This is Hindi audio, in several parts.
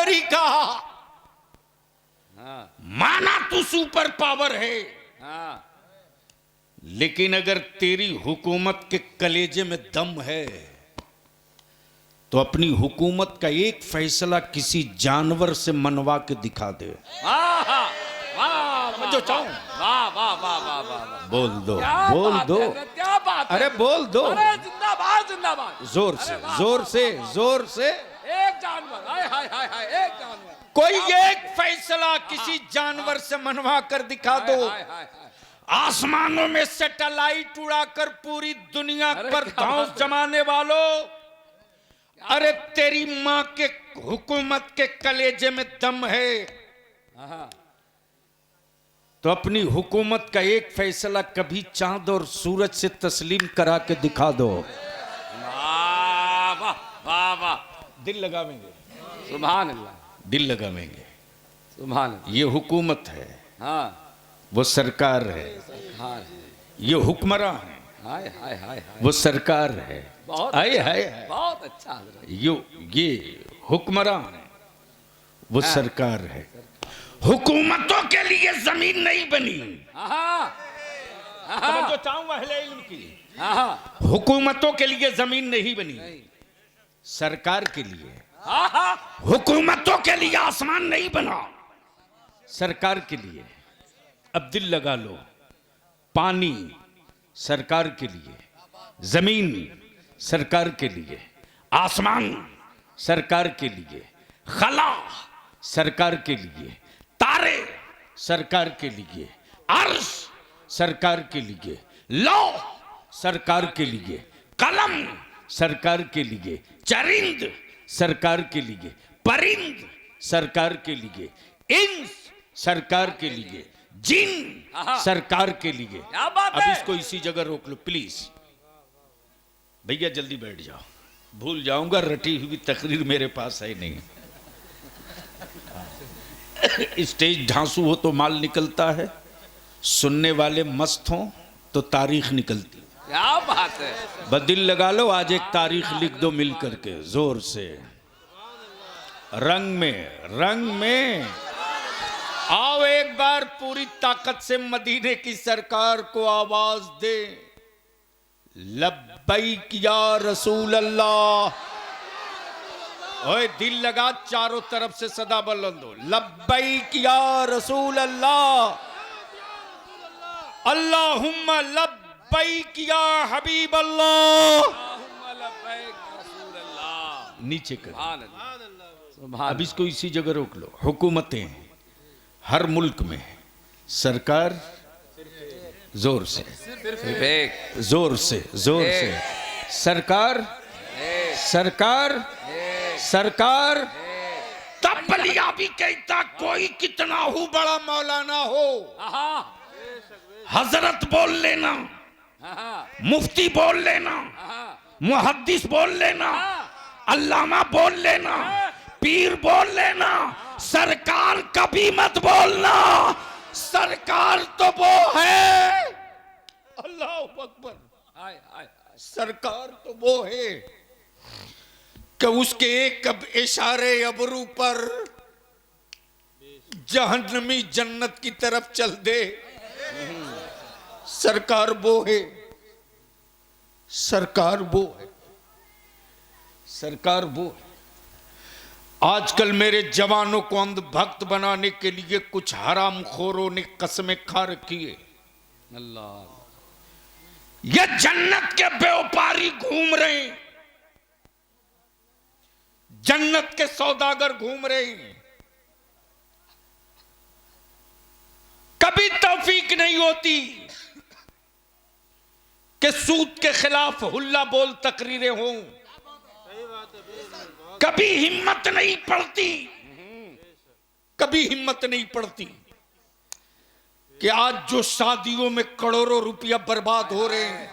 अमेरिका, हाँ माना तू सुपर पावर है, हाँ लेकिन अगर तेरी हुकूमत के कलेजे में दम है तो अपनी हुकूमत का एक फैसला किसी जानवर से मनवा के दिखा दे। वाह वाह जो चाहूं वाह वाह वाह वाह वाह, बोल दो, क्या बोल बात दो, है, क्या बात है। अरे बोल दो, अरे जिंदाबाद जिंदाबाद, जोर से, जोर से, जोर से। एक जानवर, हाय हाय हाय हाय, एक जानवर, कोई एक फैसला किसी जानवर से मनवा कर दिखा दो। हाय हाय हाय। आसमानों में सैटेलाइट उड़ाकर पूरी दुनिया अरे पर क्या धौंस बात है। जमाने वालों, अरे तेरी मां के हुकूमत के कलेजे में दम है हाँ, तो अपनी हुकूमत का एक फैसला कभी चांद और सूरज से तस्लीम करा के दिखा दो। वाह वाह वाह वाह, दिल लगावेंगे, सुभान अल्लाह, दिल लगावेंगे। सुभान अल्लाह। ये हुकूमत है, हाँ वो सरकार है, हाँ, ये हुक्मरान है, हाय हाय हाय हाय, वो सरकार है। बहुत आए अच्छा, हाय, बहुत अच्छा हजरत। ये हुक्मरान है, वो सरकार है। हुकूमतों के लिए जमीन नहीं बनी। हाँ जो चाहूंगा अहले इल्म की, हाँ हुकूमतों के लिए जमीन नहीं बनी, सरकार के लिए। हाँ, हुकूमतों के लिए आसमान नहीं बना, सरकार के लिए। अब दिल लगा लो, पानी सरकार के लिए, जमीन सरकार के लिए, आसमान सरकार के लिए, खला सरकार के लिए, तारे सरकार के लिए, अर्श सरकार के लिए, लौ सरकार के लिए, कलम सरकार के लिए, चरिंद सरकार के लिए, परिंद सरकार के लिए, इंस सरकार के लिए, जिन सरकार के लिए। क्या बात अब है। इसको इसी जगह रोक लो प्लीज। भैया जल्दी बैठ जाओ, भूल जाऊंगा, रटी हुई तकरीर मेरे पास है नहीं। स्टेज ढांसू हो तो माल निकलता है, सुनने वाले मस्त हो तो तारीख निकलती। क्या बात है। बदिल लगा लो, आज एक तारीख लिख दो मिल करके जोर से, रंग में आओ एक बार पूरी ताकत से मदीने की सरकार को आवाज दे, लब्बैक या रसूल अल्लाह। ओए दिल लगा, चारों तरफ से सदा बुलंद हो, लब्बैक या रसूल अल्लाह, अल्लाहुम्मा लब्बैक या हबीब अल्लाह। नीचे कर, अब इसको इसी जगह रोक लो। हुकूमतें हर मुल्क में, सरकार जोर से, जोर से, जोर से, सरकार सरकार सरकार। तब बलिया भी कहता कोई कितना हो बड़ा मौलाना हो, हजरत बोल लेना, मुफ्ती बोल लेना, मुहद्दिस बोल लेना, अल्लामा बोल लेना, पीर बोल लेना, सरकार कभी मत बोलना। सरकार तो वो है, अल्लाह अकबर, सरकार तो वो है कि उसके एक अब इशारे अबरू पर जहन्नमी जन्नत की तरफ चल दे। सरकार वो है, सरकार वो है, सरकार वो है। आजकल मेरे जवानों को अंधभक्त बनाने के लिए कुछ हराम खोरों ने कसमें खा रखी है। अल्लाह, ये जन्नत के व्यापारी घूम रहे हैं, जन्नत के सौदागर घूम रहे हैं। कभी तौफीक नहीं होती कि सूद के खिलाफ हुल्ला बोल तकरीरें हों, कभी हिम्मत नहीं पड़ती, कभी हिम्मत नहीं पड़ती कि आज जो शादियों में करोड़ों रुपया बर्बाद हो रहे हैं,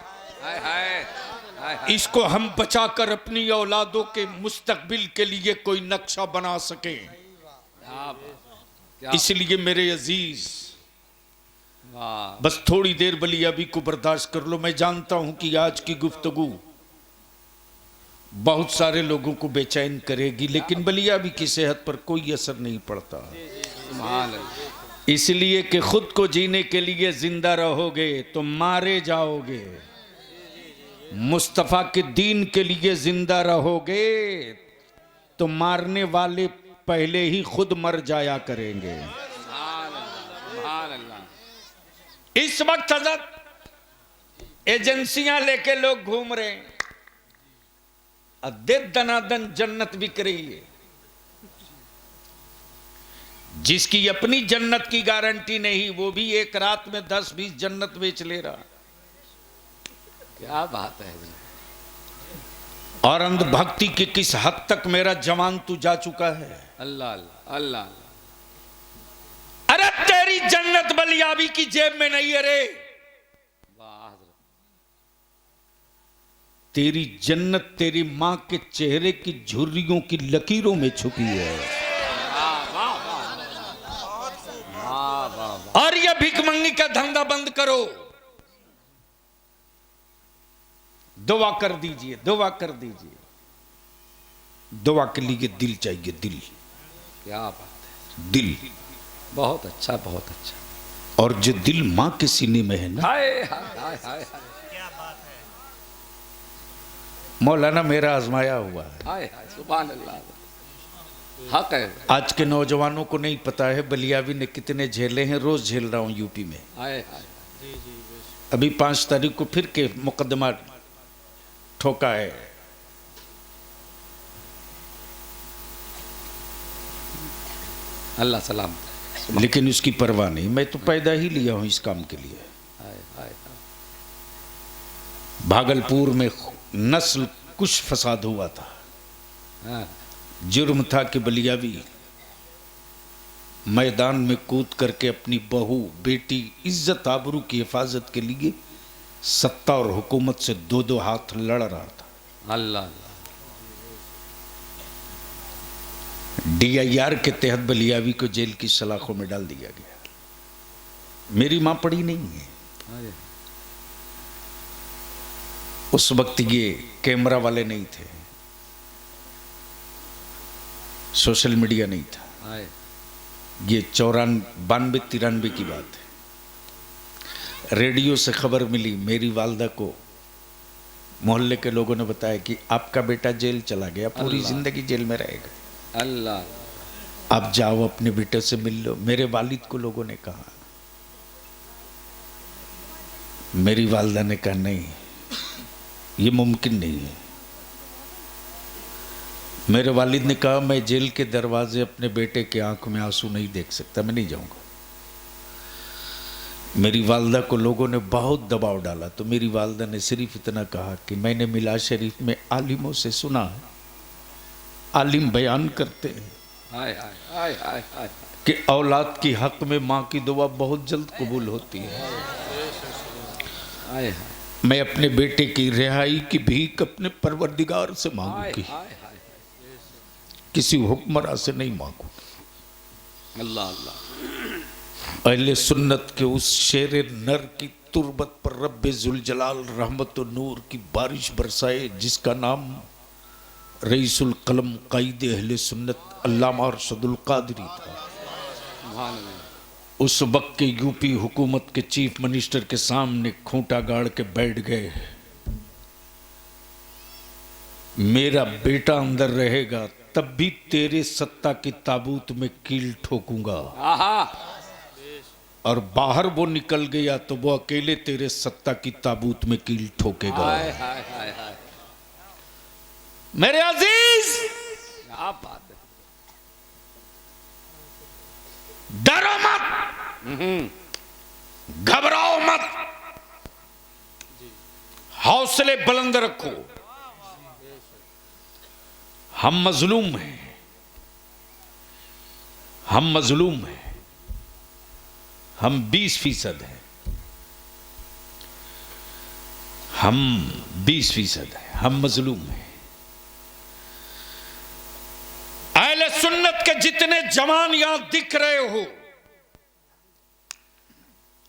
इसको हम बचाकर अपनी औलादों के मुस्तकबिल के लिए कोई नक्शा बना सके। इसलिए मेरे अजीज, बस थोड़ी देर बलियाबी को बर्दाश्त कर लो। मैं जानता हूं कि आज की गुफ्तगू बहुत सारे लोगों को बेचैन करेगी, लेकिन बलियाबी की सेहत पर कोई असर नहीं पड़ता। सुभान अल्लाह। इसलिए कि खुद को जीने के लिए जिंदा रहोगे तो मारे जाओगे, मुस्तफ़ा के दीन के लिए जिंदा रहोगे तो मारने वाले पहले ही खुद मर जाया करेंगे। सुभान अल्लाह, सुभान अल्लाह। इस वक्त हजरत एजेंसियां लेके लोग घूम रहे हैं, अद्दे दनादन जन्नत बिक रही है। जिसकी अपनी जन्नत की गारंटी नहीं, वो भी एक रात में 10-20 जन्नत बेच ले रहा। क्या बात है जी। और अंधभक्ति की किस हद तक मेरा जवान तू जा चुका है। अल्लाह अल्लाह अल्लाह अल्लाह। अरे तेरी जन्नत बलियाबी की जेब में नहीं है रे, वाह हज़रत। तेरी जन्नत तेरी मां के चेहरे की झुर्रियों की लकीरों में छुपी है। वाह वाह वाह वाह वाह। और यह भिखमंगी का धंधा बंद करो। दुआ कर दीजिए, दुआ कर दीजिए। दुआ के लिए दिल चाहिए, दिल, क्या बात है। दिल। बहुत अच्छा, बहुत अच्छा। और जो दिल मां के सीने में है ना, हाय हाय हाय हाय मौलाना मेरा आजमाया हुआ है। हाय हाय। सुभान अल्लाह। हक है। आज के नौजवानों को नहीं पता है बलियाबी ने कितने झेले हैं। रोज झेल रहा हूं यूपी में। हाय हाय। अभी 5 तारीख को फिर के मुकदमा ठोका है। अल्लाह सलाम। लेकिन उसकी परवाह नहीं, मैं तो पैदा ही लिया हूं इस काम के लिए। हाय हाय। भागलपुर में नस्ल कुछ फसाद हुआ था। हाँ। जुर्म था कि बलियाबी मैदान में कूद करके अपनी बहू, बेटी, इज्जत आबरू की हिफाजत के लिए सत्ता और हुकूमत से 2-2 हाथ लड़ रहा था। अल्लाह अल्लाह। DIR के तहत बलियाबी को जेल की सलाखों में डाल दिया गया। मेरी मां पढ़ी नहीं है। हाय। उस वक्त ये कैमरा वाले नहीं थे, सोशल मीडिया नहीं था। हाय। ये 92-93 की बात है। रेडियो से खबर मिली, मेरी वालदा को मोहल्ले के लोगों ने बताया कि आपका बेटा जेल चला गया, पूरी अल्लाह। जिंदगी जेल में रहेगा, अल्लाह। आप जाओ अपने बेटे से मिल लो। मेरे वालिद को लोगों ने कहा, मेरी वालदा ने कहा नहीं, ये मुमकिन नहीं है। मेरे वालिद ने कहा मैं जेल के दरवाजे अपने बेटे के आंख में आंसू नहीं देख सकता, मैं नहीं जाऊंगा। मेरी वालदा को लोगों ने बहुत दबाव डाला, तो मेरी वालदा ने सिर्फ इतना कहा कि मैंने मिलाद शरीफ में आलिमों से सुना है, आलिम बयान करते हैं हाय हाय हाय हाय हाय। कि औलाद की हक में माँ की दुआ बहुत जल्द कबूल होती है। हाय हाय मैं अपने बेटे की रिहाई की भीख अपने परवरदिगार से मांगूंगी, हाय हाय। किसी हुक्मरान से नहीं मांगूंगी। अल्लाह अल्लाह। अहले सुन्नत के उस शेर नर की तुरबत पर रब्बे जुल जलाल रहमत व नूर की बारिश बरसाए, जिसका नाम रईसुल कलम कायदे अहले सुन्नत अल्लामा अरशदुल कादरी था। सुभान अल्लाह। उस वक्त के यूपी हुकूमत के चीफ मिनिस्टर के सामने खूंटा गाड़ के बैठ गए, मेरा बेटा अंदर रहेगा तब भी तेरे सत्ता की ताबूत में कील ठोकूंगा, आहा। और बाहर वो निकल गया तो वो अकेले तेरे सत्ता की ताबूत में कील ठोकेगा। हाय हाय हाय हाय। मेरे अजीज, क्या बात है। डरो मत, घबराओ मत, हौसले बुलंद रखो। हम मजलूम हैं, हम मजलूम हैं, हम 20% हैं, हम 20% हैं, हम मजलूम हैं। अहले सुन्नत के जितने जवान यहां दिख रहे हो,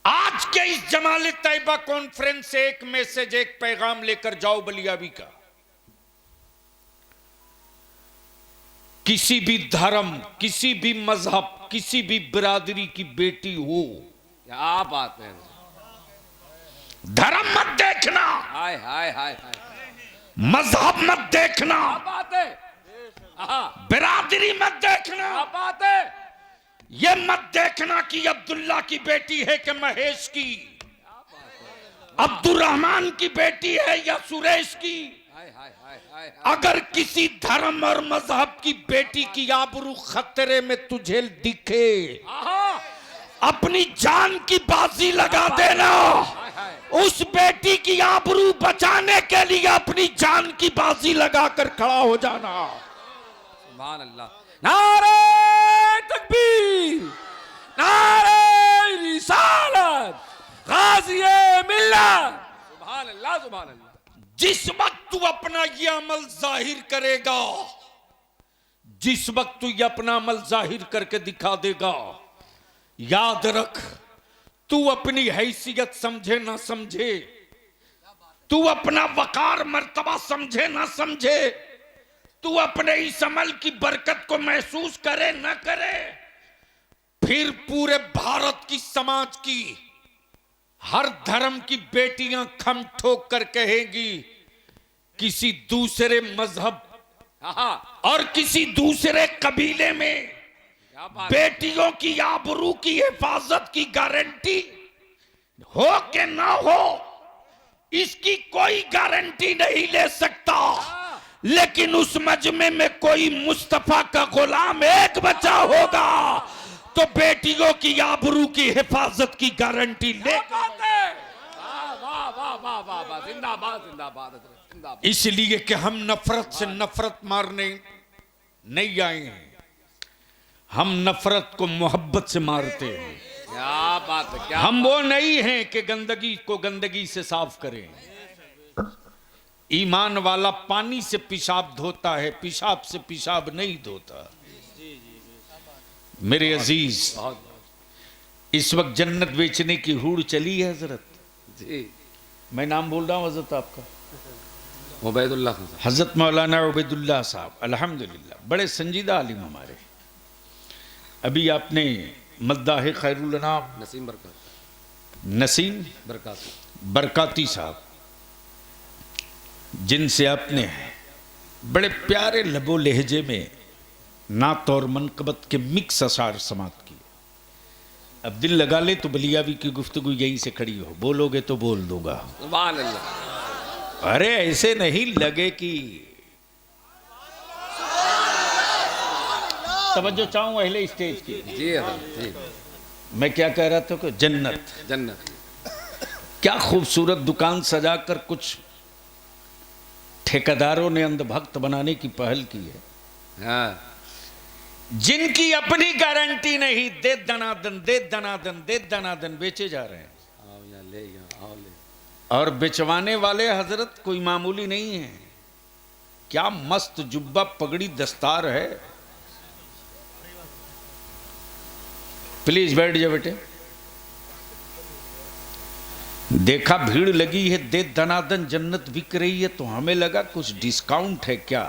आज के इस जमाल तैयबा कॉन्फ्रेंस से एक मैसेज, एक पैगाम लेकर जाओ बलियाबी का। किसी भी धर्म, किसी भी मजहब, किसी भी बिरादरी की बेटी हो, क्या बात है। धर्म मत देखना, हाय हाय हाय हाय, मजहब मत देखना, क्या बात है। हाँ, बिरादरी मत देखना, क्या बात है। ये मत देखना कि अब्दुल्ला की बेटी है कि महेश की, अब्दुर्रहमान की बेटी है या सुरेश की। हाय हाय हाय हाय, अगर किसी धर्म और मजहब की बेटी की आबरू खतरे में तुझे दिखे, हाँ, अपनी जान की बाजी लगा देना। हाय हाय, उस बेटी की आबरू बचाने के लिए अपनी जान की बाजी लगाकर खड़ा हो जाना। सुभान अल्लाह। नारे तकबीर, नारे रिसालत, गाज़िए मिल्लत। सुभान अल्लाह, सुभान अल्लाह। जिस वक्त तू अपना ये अमल जाहिर करेगा, जिस वक्त तू ये अपना अमल जाहिर करके दिखा देगा, याद रख, तू अपनी हैसियत समझे ना समझे, तू अपना वकार मर्तबा समझे ना समझे, तू अपने इस अमल की बरकत को महसूस करे ना करे, फिर पूरे भारत की समाज की हर धर्म की बेटियां खम ठोक कर कहेंगी, किसी दूसरे मजहब हाँ, और किसी दूसरे कबीले में क्या बात। बेटियों की आबरू की हिफाजत की गारंटी हो कि ना हो, इसकी कोई गारंटी नहीं ले सकता, लेकिन उस मजमे में कोई मुस्तफा का गुलाम एक बचा होगा तो बेटियों की आबरू की हिफाजत की गारंटी ले। क्या बात है। वाह वाह वाह वाह वाह वाह, जिंदाबाद जिंदाबाद जिंदाबाद। इसलिए कि हम नफरत से नफरत मारने नहीं आए हैं, हम नफरत को मोहब्बत से मारते हैं। क्या बात है, क्या हम वो नहीं हैं कि गंदगी को गंदगी से साफ करें। ईमान वाला पानी से पेशाब धोता है, पेशाब से पेशाब नहीं धोता। मेरे अजीज, इस वक्त जन्नत बेचने की हूड़ चली है हजरत। जी, मैं नाम बोल रहा हूं हजरत आपका, उबैदुल्लाह खान साहब। हजरत मौलाना उबैदुल्लाह साहब, अल्हम्दुलिल्लाह बड़े संजीदा आलिम हमारे। अभी आपने मद्दाह खैरुल अनाम नसीम बरकत, नसीम बरकत, बरकाती साहब, जिनसे आपने बड़े प्यारे लबो लहजे में नात और मनकबत के मिक्स अशार समात किए। अब दिल लगा ले तो बलियावी की गुफ्तगू यहीं से खड़ी हो, बोलोगे तो बोल दूंगा। सुभान अल्लाह। अरे ऐसे नहीं लगे कि तवज्जो चाहूं अहले स्टेज की। जी हजरत, जी। मैं क्या कह रहा था कि जन्नत, जन्नत, क्या खूबसूरत दुकान सजाकर कुछ ठेकेदारों ने अंधभक्त बनाने की पहल की है, हाँ, जिनकी अपनी गारंटी नहीं, दे दनादन दे दनादन दे दनादन बेचे जा रहे हैं। आओ यहाँ ले, यहाँ आओ ले। और बेचवाने वाले हजरत कोई मामूली नहीं है। क्या मस्त जुब्बा पगड़ी दस्तार है। प्लीज बैठ जाओ बेटे। देखा भीड़ लगी है, दे दनादन जन्नत बिक रही है, तो हमें लगा कुछ डिस्काउंट है क्या।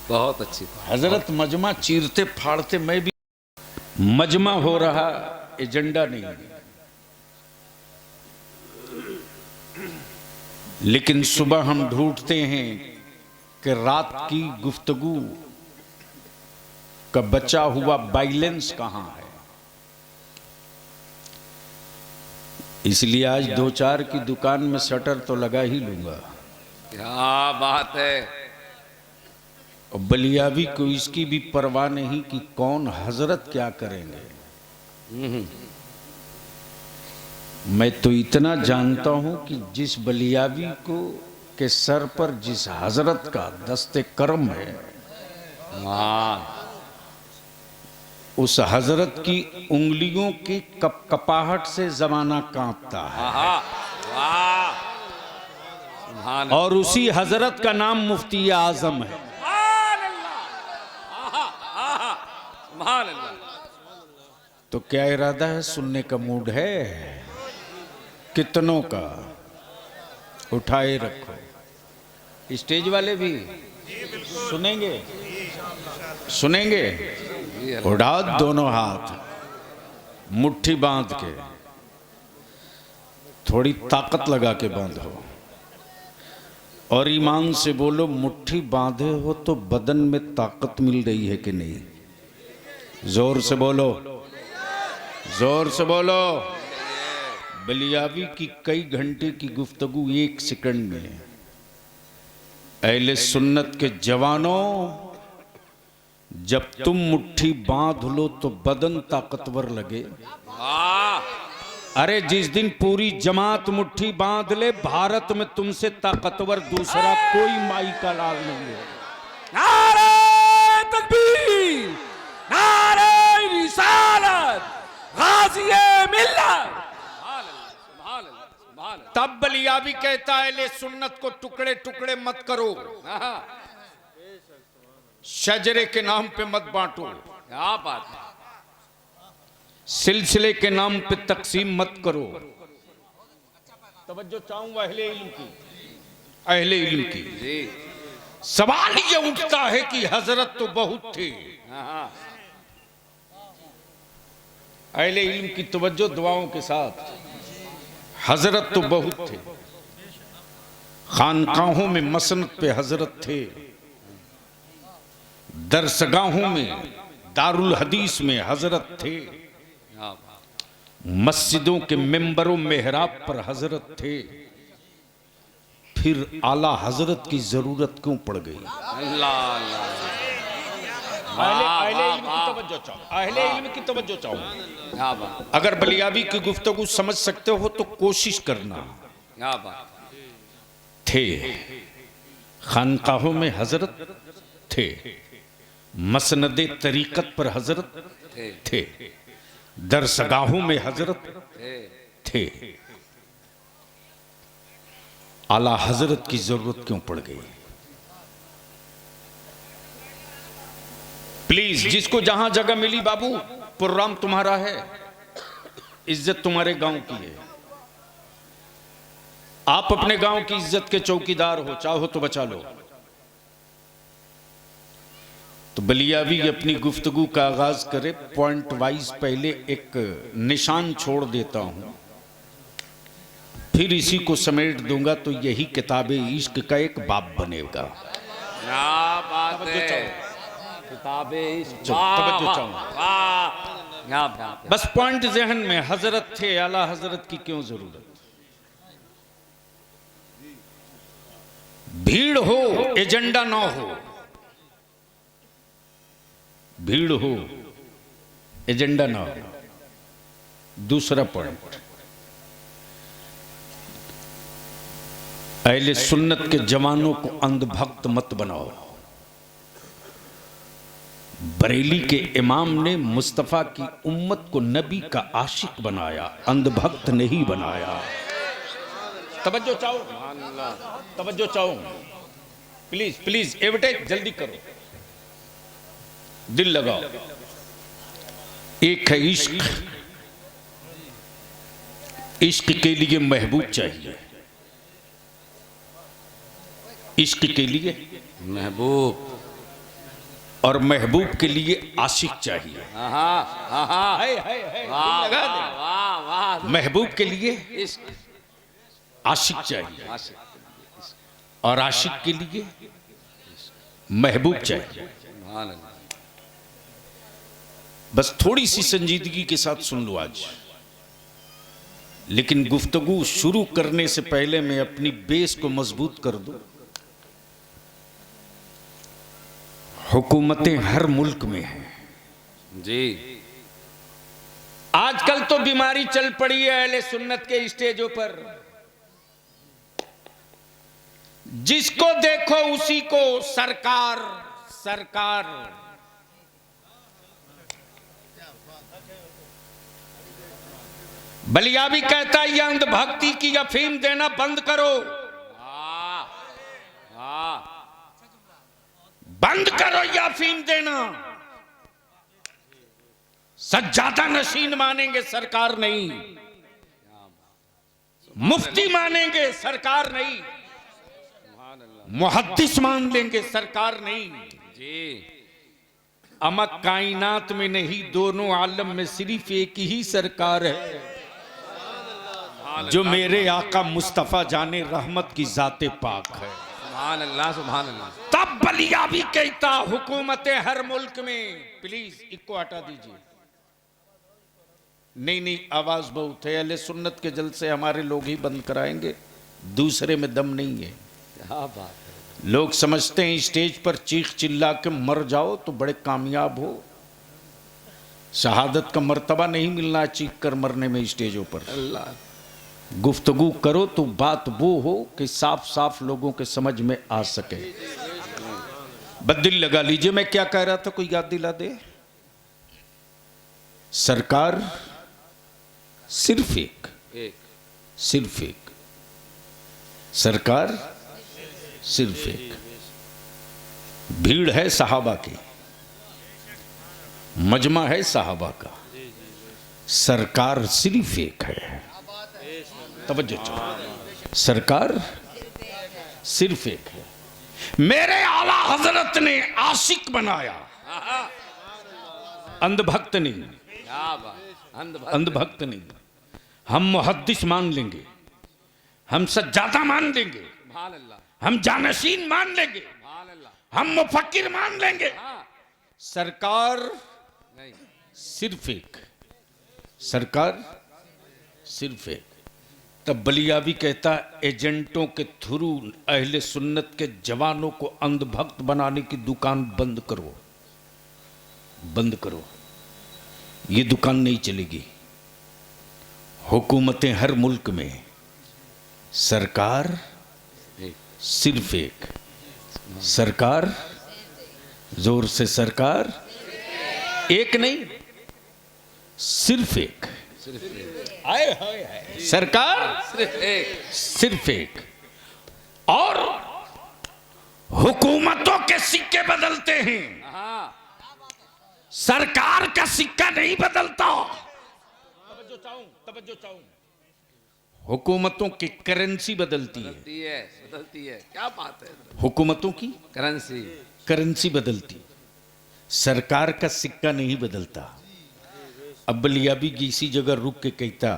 बहुत अच्छी बात। हजरत मजमा चीरते फाड़ते मैं भी, मजमा हो रहा एजेंडा नहीं है, लेकिन सुबह हम ढूंढते हैं कि रात की गुफ्तगू का बचा हुआ बैलेंस कहां है। इसलिए आज 2-4 की दुकान में शटर तो लगा ही लूंगा। क्या बात है। और बलियावी को इसकी भी परवाह नहीं कि कौन हजरत क्या करेंगे। मैं तो इतना जानता हूं कि जिस बलियावी को के सर पर जिस हजरत का दस्ते करम है, उस हजरत की उंगलियों की कपाहट से जमाना कांपता है। और उसी हजरत का नाम मुफ्ती आजम है। तो क्या इरादा है, सुनने का मूड है? कितनों का उठाए रखो। स्टेज वाले भी सुनेंगे सुनेंगे। उठा दोनों हाथ, मुट्ठी बांध के, थोड़ी ताकत लगा के बांधो और ईमान से बोलो, मुट्ठी बांधे हो तो बदन में ताकत मिल रही है कि नहीं? जोर से बोलो, जोर से बोलो। बलियावी की कई घंटे की गुफ्तगू 1 सेकंड में। अहले सुन्नत के जवानों, जब तुम मुट्ठी बांध लो तो बदन ताकतवर लगे। अरे जिस दिन पूरी जमात मुट्ठी बांध ले, भारत में तुमसे ताकतवर दूसरा कोई माई का लाल नहीं है। नारे तकबीर, नारे रिसालत, गाज़िए मिल्लत। तब बलियावी कहता है, ले सुन्नत को टुकड़े टुकड़े मत करो, शजरे के नाम पे मत बांटो, क्या बात है। सिलसिले के नाम पे तकसीम मत करो। तवज्जो चाहूंगा अहले इल्म की, अहले इल्म की। जी सवाल ये उठता है कि हजरत तो बहुत थे। अहले इल्म की तवज्जो दुआओं के साथ। हजरत तो बहुत थे, खानकाहों में मसनद पे हजरत थे, दरसगाहों में, दारुल हदीस में हजरत थे, मस्जिदों के मिंबरों मेहराब पर हजरत थे। फिर आला हजरत की जरूरत क्यों पड़ गई? अहले इल्म की तवज्जो चाहो, अहले इल्म की तवज्जो चाहो। अगर बलियावी की गुफ्तगू समझ सकते हो तो कोशिश करना। क्या बात थे, खानकाहों में हजरत थे, मसनदे तरीकत पर हजरत थे, दरसगाहों में हजरत थे। आला हजरत की जरूरत क्यों पड़ गई? प्लीज, जिसको जहां जगह मिली बाबू, प्रोग्राम तुम्हारा है, इज्जत तुम्हारे गांव की है। आप अपने गांव की इज्जत के चौकीदार हो, चाहो तो बचा लो। तो बलियावी अपनी गुफ्तगू का आगाज करे, पॉइंट वाइज पहले एक निशान छोड़ देता हूं, फिर इसी को समेट दूंगा तो यही किताबे इश्क का एक बाब बनेगा। क्या बात है। किताबे बस पॉइंट जहन में, हजरत थे, आला हजरत की क्यों जरूरत? भीड़ हो, एजेंडा ना हो। भीड़ हो, एजेंडा ना हो। दूसरा पॉइंट, अहले सुन्नत के जवानों को अंधभक्त मत बनाओ। बरेली के इमाम ने मुस्तफा की उम्मत को नबी का आशिक बनाया, अंधभक्त नहीं बनाया। तवज्जो चाहो, तवज्जो चाहो, प्लीज प्लीज, एडवर्टाइज जल्दी करो, दिल लगाओ। एक है इश्क, इश्क के लिए महबूब चाहिए, इश्क के लिए महबूब, और महबूब के लिए आशिक चाहिए। महबूब के लिए आशिक चाहिए और आशिक के लिए महबूब चाहिए। बस थोड़ी सी संजीदगी के साथ सुन लो आज। लेकिन गुफ्तगू शुरू करने से पहले मैं अपनी बेस को मजबूत कर दूं। हुकूमतें हर मुल्क में हैं जी। आजकल तो बीमारी चल पड़ी है अहले सुन्नत के स्टेजों पर। जिसको देखो उसी को सरकार सरकार। बलियावी कहता है ये अंधभक्ति की अफीम देना बंद करो, बंद करो ये अफीम देना। सज्जादा नशीन मानेंगे, सरकार नहीं। मुफ्ती मानेंगे, सरकार नहीं। मुहद्दिस मान लेंगे, सरकार नहीं। जी अमा कायनात में नहीं, दोनों आलम में सिर्फ एक ही सरकार है, जो मेरे आका मुस्तफा जाने रहमत की जाते पाक है। सुभान अल्लाह, सुभान अल्लाह। तब बलिया भी कहता हुकूमत हर मुल्क में, प्लीज इसको हटा दीजिए। नहीं, आवाज बहुत है, अहले सुन्नत के जलसे हमारे लोग ही बंद कराएंगे, दूसरे में दम नहीं है। क्या बात है। लोग समझते हैं स्टेज पर चीख चिल्ला के मर जाओ तो बड़े कामयाब हो। शहादत का मर्तबा नहीं मिलना चीख कर मरने में स्टेजों पर। अल्लाह, गुफ्तगू करो तो बात वो हो कि साफ साफ लोगों के समझ में आ सके। बदिल लगा लीजिए, मैं क्या कह रहा था, कोई याद दिला दे। सरकार सिर्फ एक, सिर्फ एक, सरकार सिर्फ एक। भीड़ है सहाबा की, मजमा है सहाबा का, सरकार सिर्फ एक है। तवज्जो चाहो, सरकार सिर्फ एक है। मेरे आला हजरत ने आशिक बनाया, अंधभक्त नहीं, क्या बात। अंधभक्त नहीं। हम मुहद्दिस मान लेंगे, हम सज्जादा मान लेंगे, सुभान अल्लाह, हम जानशीन मान लेंगे, सुभान अल्लाह। हम मुफक्किर मान लेंगे, हाँ, सरकार नहीं, सिर्फ एक, सरकार सिर्फ एक। तब बलियावी कहता एजेंटों के थ्रू अहले सुन्नत के जवानों को अंधभक्त बनाने की दुकान बंद करो, बंद करो, ये दुकान नहीं चलेगी। हुकूमतें हर मुल्क में, सरकार सिर्फ एक, सरकार जोर से, सरकार एक नहीं, सिर्फ एक, सिर्फ एक, आए हाय हाय, सरकार सिर्फ एक। सिर्फ एक। और हुकूमतों के सिक्के बदलते हैं, हाँ, सरकार का सिक्का नहीं बदलता। तवज्जो चाहूं, हुकूमतों की करेंसी बदलती है, बदलती है। क्या बात है। हुकूमतों की करेंसी, करेंसी बदलती, सरकार का सिक्का नहीं बदलता। अब बलियाबी इसी जगह रुक के कहता